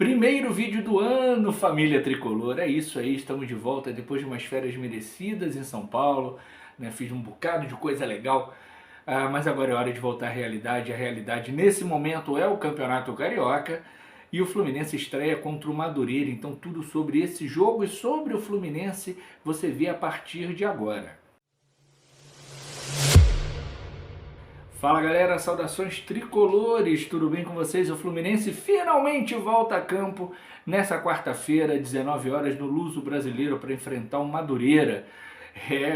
Primeiro vídeo do ano, família tricolor. É isso aí, estamos de volta depois de umas férias merecidas em São Paulo, né? Fiz um bocado de coisa legal, mas agora é hora de voltar à realidade. A realidade nesse momento é o Campeonato Carioca e o Fluminense estreia contra o Madureira. Então tudo sobre esse jogo e sobre o Fluminense você vê a partir de agora. Fala galera, saudações tricolores, tudo bem com vocês? O Fluminense finalmente volta a campo nessa quarta-feira, 19 horas, no Luso Brasileiro para enfrentar o Madureira.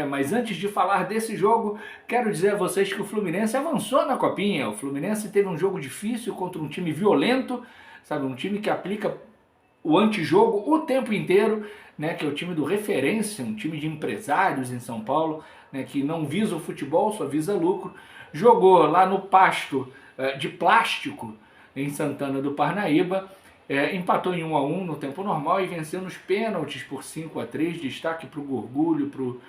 Mas antes de falar desse jogo, quero dizer a vocês que o Fluminense avançou na Copinha. O Fluminense teve um jogo difícil contra um time violento, sabe, um time que aplica o antijogo o tempo inteiro, né, que é o time do Referência, um time de empresários em São Paulo, né, que não visa o futebol, só visa lucro. Jogou lá no pasto de plástico em Santana do Parnaíba, empatou em 1-1 no tempo normal e venceu nos pênaltis por 5-3, destaque para o Gorgulho, para o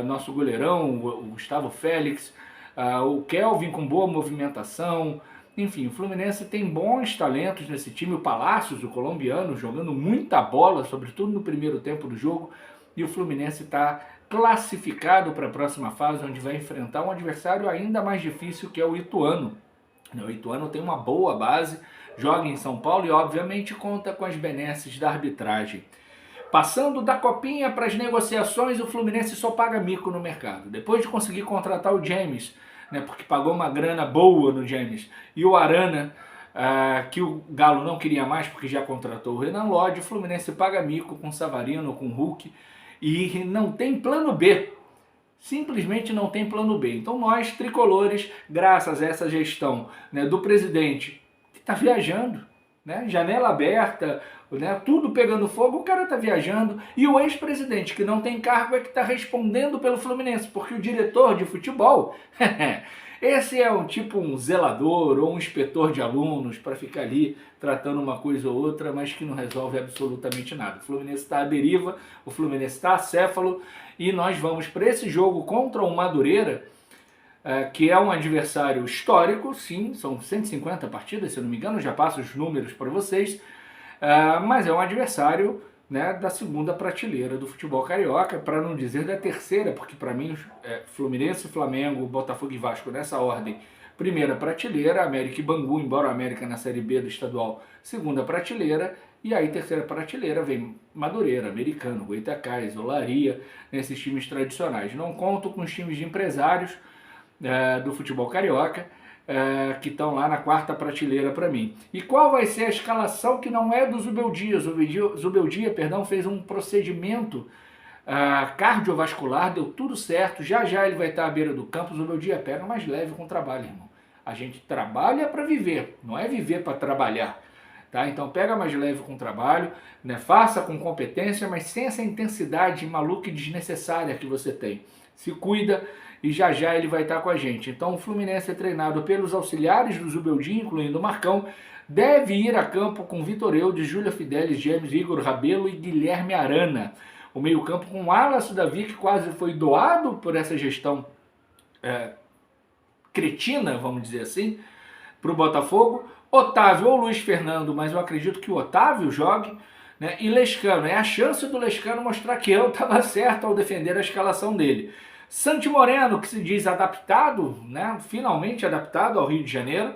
nosso goleirão, o Gustavo Félix, o Kelvin com boa movimentação. Enfim, o Fluminense tem bons talentos nesse time, o Palácios, o colombiano, jogando muita bola, sobretudo no primeiro tempo do jogo, e o Fluminense está classificado para a próxima fase, onde vai enfrentar um adversário ainda mais difícil, que é o Ituano. O Ituano tem uma boa base, joga em São Paulo e obviamente conta com as benesses da arbitragem. Passando da Copinha para as negociações, o Fluminense só paga mico no mercado. Depois de conseguir contratar o James, né, porque pagou uma grana boa no James, e o Arana, que o Galo não queria mais porque já contratou o Renan Lodge, o Fluminense paga mico com o Savarino, com o Hulk, e não tem plano B, simplesmente não tem plano B. Então nós, tricolores, graças a essa gestão, né, do presidente, que está viajando, né, janela aberta, né, tudo pegando fogo, o cara está viajando, e o ex-presidente, que não tem cargo, é que está respondendo pelo Fluminense, porque o diretor de futebol, esse é um zelador ou um inspetor de alunos para ficar ali tratando uma coisa ou outra, mas que não resolve absolutamente nada. O Fluminense está à deriva, o Fluminense está acéfalo, e nós vamos para esse jogo contra o Madureira, que é um adversário histórico, sim, são 150 partidas, se eu não me engano, já passo os números para vocês, mas é um adversário, né, da segunda prateleira do futebol carioca, para não dizer da terceira, porque para mim Fluminense, Flamengo, Botafogo e Vasco nessa ordem, primeira prateleira, América e Bangu, embora a América na Série B do estadual, segunda prateleira, e aí terceira prateleira vem Madureira, Americano, Goitacás, Olaria, nesses times tradicionais. Não conto com os times de empresários do futebol carioca, que estão lá na quarta prateleira para mim. E qual vai ser a escalação que não é do Zubeldia? Zubeldia, fez um procedimento cardiovascular, deu tudo certo, já ele vai estar à beira do campo. O Zubeldia pega mais leve com o trabalho, irmão. A gente trabalha para viver, não é viver para trabalhar. Tá? Então pega mais leve com o trabalho, né? Faça com competência, mas sem essa intensidade maluca e desnecessária que você tem. Se cuida e já ele vai estar com a gente. Então o Fluminense é treinado pelos auxiliares do Zubeldia, incluindo o Marcão, deve ir a campo com Vitor Eudes, Júlia Fidelis, James, Igor Rabelo e Guilherme Arana. O meio-campo com Wallace Davi, que quase foi doado por essa gestão cretina, vamos dizer assim, para o Botafogo. Otávio ou Luiz Fernando, mas eu acredito que o Otávio jogue, né? E Lescano, é a chance do Lescano mostrar que eu estava certo ao defender a escalação dele. Santi Moreno, que se diz adaptado, né? Finalmente adaptado ao Rio de Janeiro,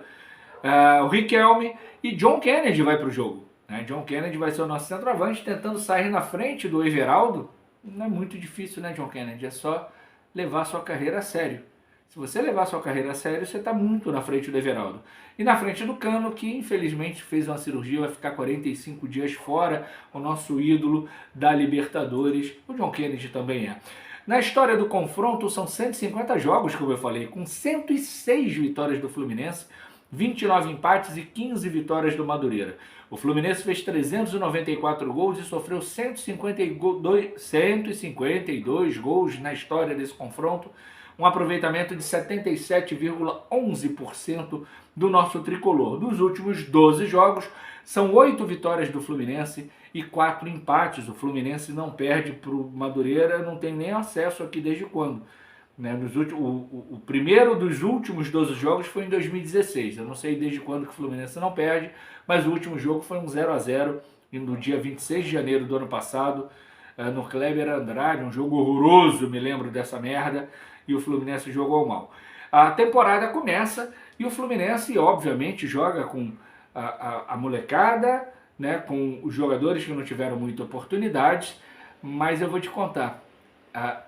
o Riquelme, e John Kennedy vai para o jogo. Né? John Kennedy vai ser o nosso centroavante, tentando sair na frente do Everaldo. Não é muito difícil, né, John Kennedy? É só levar sua carreira a sério. Se você levar sua carreira a sério, você está muito na frente do Everaldo. E na frente do Cano, que infelizmente fez uma cirurgia, vai ficar 45 dias fora, o nosso ídolo da Libertadores. O John Kennedy também é. Na história do confronto, são 150 jogos, como eu falei, com 106 vitórias do Fluminense, 29 empates e 15 vitórias do Madureira. O Fluminense fez 394 gols e sofreu 152 gols na história desse confronto, um aproveitamento de 77,11% do nosso tricolor. Dos últimos 12 jogos, são 8 vitórias do Fluminense e 4 empates. O Fluminense não perde para o Madureira, não tem nem acesso aqui desde quando. Né? O primeiro dos últimos 12 jogos foi em 2016. Eu não sei desde quando que o Fluminense não perde, mas o último jogo foi um 0-0 no dia 26 de janeiro do ano passado, no Kleber Andrade, um jogo horroroso, me lembro dessa merda, e o Fluminense jogou mal. A temporada começa e o Fluminense, obviamente, joga com a molecada, né, com os jogadores que não tiveram muita oportunidade, mas eu vou te contar, a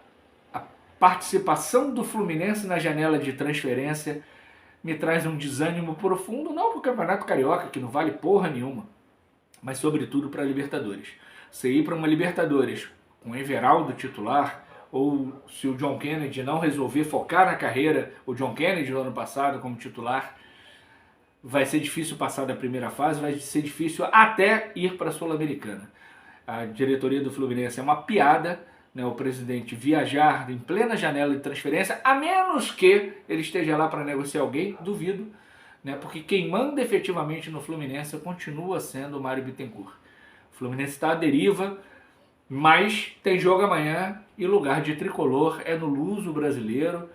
participação do Fluminense na janela de transferência me traz um desânimo profundo, não para o Campeonato Carioca, que não vale porra nenhuma, mas sobretudo para a Libertadores. Você ir para uma Libertadores com o Everaldo titular, ou se o John Kennedy não resolver focar na carreira, o John Kennedy no ano passado como titular, vai ser difícil passar da primeira fase, vai ser difícil até ir para a Sul-Americana. A diretoria do Fluminense é uma piada, né, o presidente viajar em plena janela de transferência, a menos que ele esteja lá para negociar alguém, duvido, né, porque quem manda efetivamente no Fluminense continua sendo o Mário Bittencourt. O Fluminense está à deriva, mas tem jogo amanhã e lugar de tricolor é no Luso Brasileiro,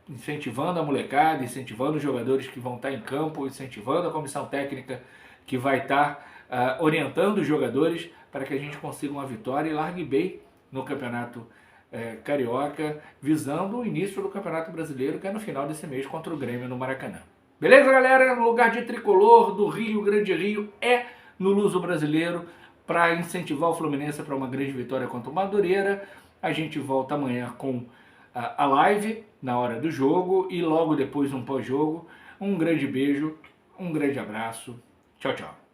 incentivando a molecada, incentivando os jogadores que vão estar em campo, incentivando a comissão técnica que vai estar orientando os jogadores para que a gente consiga uma vitória e largue bem no Campeonato Carioca, visando o início do Campeonato Brasileiro, que é no final desse mês contra o Grêmio no Maracanã. Beleza, galera? Lugar de tricolor do Rio, Grande Rio, é no Luso Brasileiro, para incentivar o Fluminense para uma grande vitória contra o Madureira. A gente volta amanhã com a live na hora do jogo e logo depois um pós-jogo. Um grande beijo, um grande abraço. Tchau, tchau.